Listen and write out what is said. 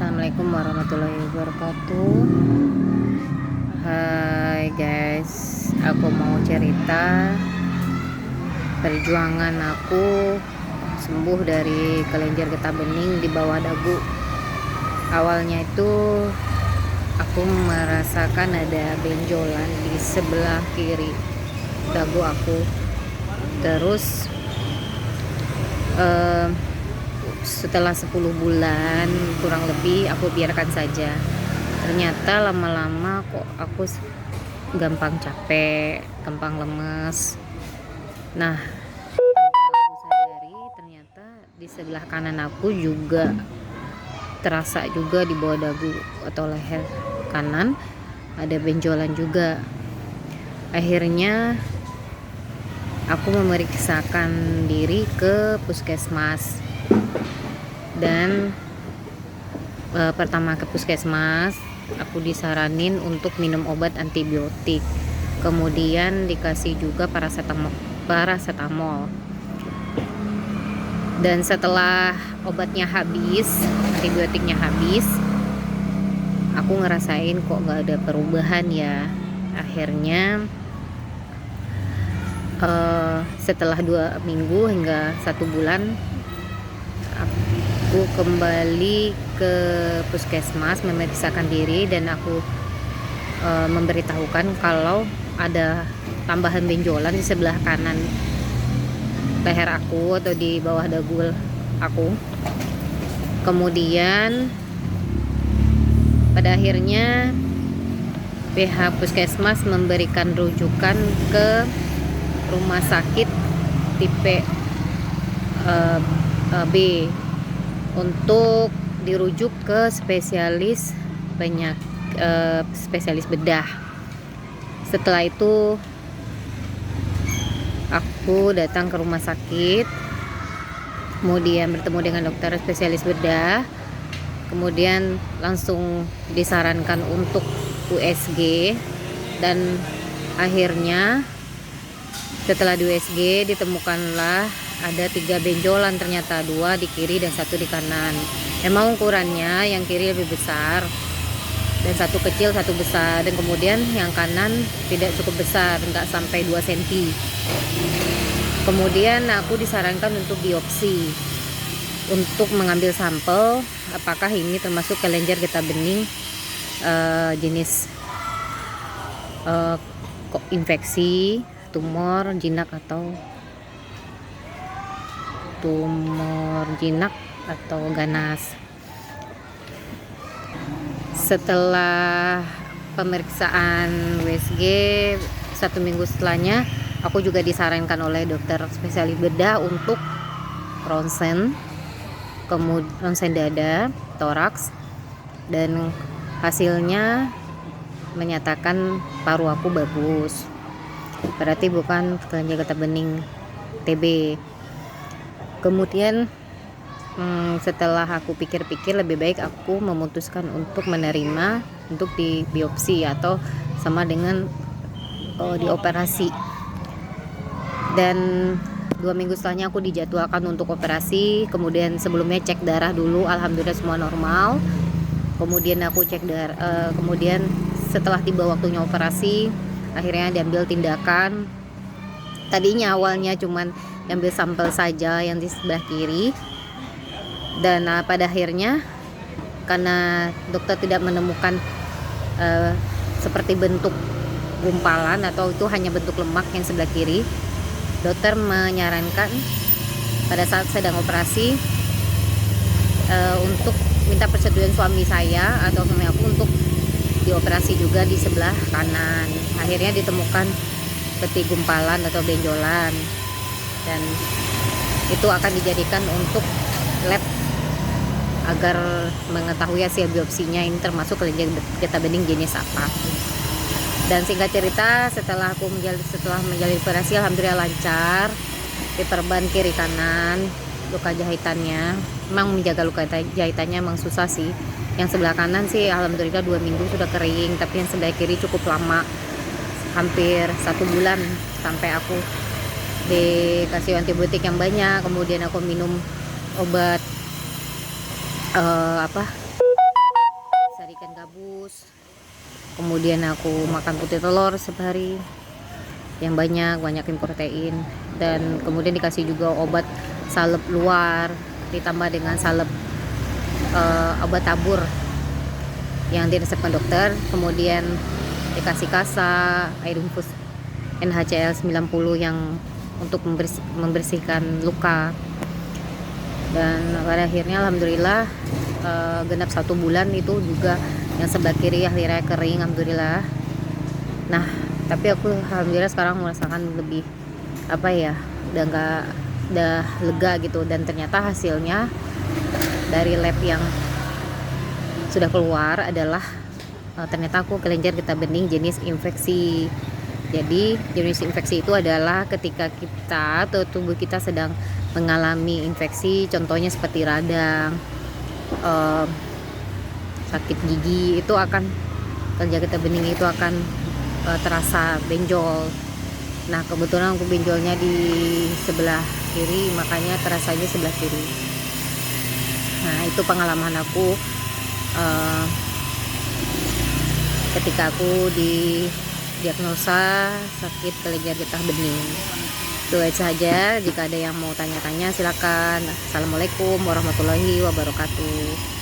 Assalamualaikum warahmatullahi wabarakatuh. Hai guys, aku mau cerita perjuangan aku sembuh dari kelenjar getah bening di bawah dagu. Awalnya itu aku merasakan ada benjolan di sebelah kiri dagu aku. Terus setelah 10 bulan kurang lebih aku biarkan saja. Ternyata lama-lama kok aku gampang capek, gampang lemes. Nah, tanpa aku sadari ternyata di sebelah kanan aku juga terasa juga di bawah dagu atau leher kanan ada benjolan juga. Akhirnya aku memeriksakan diri ke puskesmas dan pertama ke puskesmas aku disaranin untuk minum obat antibiotik, kemudian dikasih juga paracetamol. Dan setelah obatnya habis, antibiotiknya habis, aku ngerasain kok gak ada perubahan ya. Akhirnya setelah 2 minggu hingga 1 bulan aku kembali ke puskesmas memeriksakan diri dan aku memberitahukan kalau ada tambahan benjolan di sebelah kanan leher aku atau di bawah dagu aku. Kemudian pada akhirnya pihak puskesmas memberikan rujukan ke rumah sakit tipe B untuk dirujuk ke spesialis spesialis bedah. Setelah itu aku datang ke rumah sakit, kemudian bertemu dengan dokter spesialis bedah, kemudian langsung disarankan untuk USG, dan akhirnya setelah di USG ditemukanlah ada 3 benjolan, ternyata 2 di kiri dan 1 di kanan. Memang ukurannya yang kiri lebih besar dan 1 kecil 1 besar, dan kemudian yang kanan tidak cukup besar, nggak sampai 2 cm. Kemudian aku disarankan untuk biopsi untuk mengambil sampel apakah ini termasuk kelenjar getah bening jenis infeksi, tumor jinak atau ganas. Setelah pemeriksaan USG 1 minggu setelahnya, aku juga disarankan oleh dokter spesialis bedah untuk ronsen, kemudian ronsen dada, toraks, dan hasilnya menyatakan paru aku bagus, berarti bukan kelenjar getah bening TB. Kemudian setelah aku pikir-pikir, lebih baik aku memutuskan untuk menerima untuk di biopsi atau sama dengan dioperasi. Dan 2 minggu setelahnya aku dijadwalkan untuk operasi. Kemudian sebelumnya cek darah dulu, alhamdulillah semua normal. Kemudian aku cek darah, kemudian setelah tiba waktunya operasi akhirnya diambil tindakan. Tadinya awalnya cuman ambil sampel saja yang di sebelah kiri, dan pada akhirnya karena dokter tidak menemukan seperti bentuk gumpalan atau itu hanya bentuk lemak yang sebelah kiri, dokter menyarankan pada saat sedang operasi untuk minta persetujuan suami saya atau suami aku untuk dioperasi juga di sebelah kanan. Akhirnya ditemukan seperti gumpalan atau benjolan, dan itu akan dijadikan untuk lab agar mengetahui hasil biopsinya ini termasuk kelenjar getah bening jenis apa. Dan singkat cerita, setelah menjalani operasi alhamdulillah lancar, diperban kiri kanan, luka jahitannya memang menjaga luka jahitannya memang susah sih. Yang sebelah kanan sih alhamdulillah 2 minggu sudah kering, tapi yang sebelah kiri cukup lama, hampir 1 bulan, sampai aku dikasih antibiotik yang banyak, kemudian aku minum obat rebus, kemudian aku makan putih telur sehari yang banyakin protein, dan kemudian dikasih juga obat salep luar ditambah dengan salep obat tabur yang diresepkan dokter, kemudian dikasih kasa, air infus NHCl 90 yang untuk membersihkan luka. Dan pada akhirnya alhamdulillah genap 1 bulan itu juga yang sebelah kiri akhirnya kering, alhamdulillah. Nah tapi aku alhamdulillah sekarang merasakan lebih udah lega gitu, dan ternyata hasilnya dari lab yang sudah keluar adalah ternyata aku kelenjar getah bening jenis infeksi. Jadi jenis infeksi itu adalah ketika kita atau tubuh kita sedang mengalami infeksi, contohnya seperti radang, sakit gigi, itu akan kelenjar getah bening itu akan terasa benjol. Nah kebetulan aku benjolnya di sebelah kiri, makanya terasanya sebelah kiri. Nah itu pengalaman aku ketika aku didiagnosa sakit kelenjar getah bening. Itu saja, jika ada yang mau tanya-tanya silakan. Assalamualaikum warahmatullahi wabarakatuh.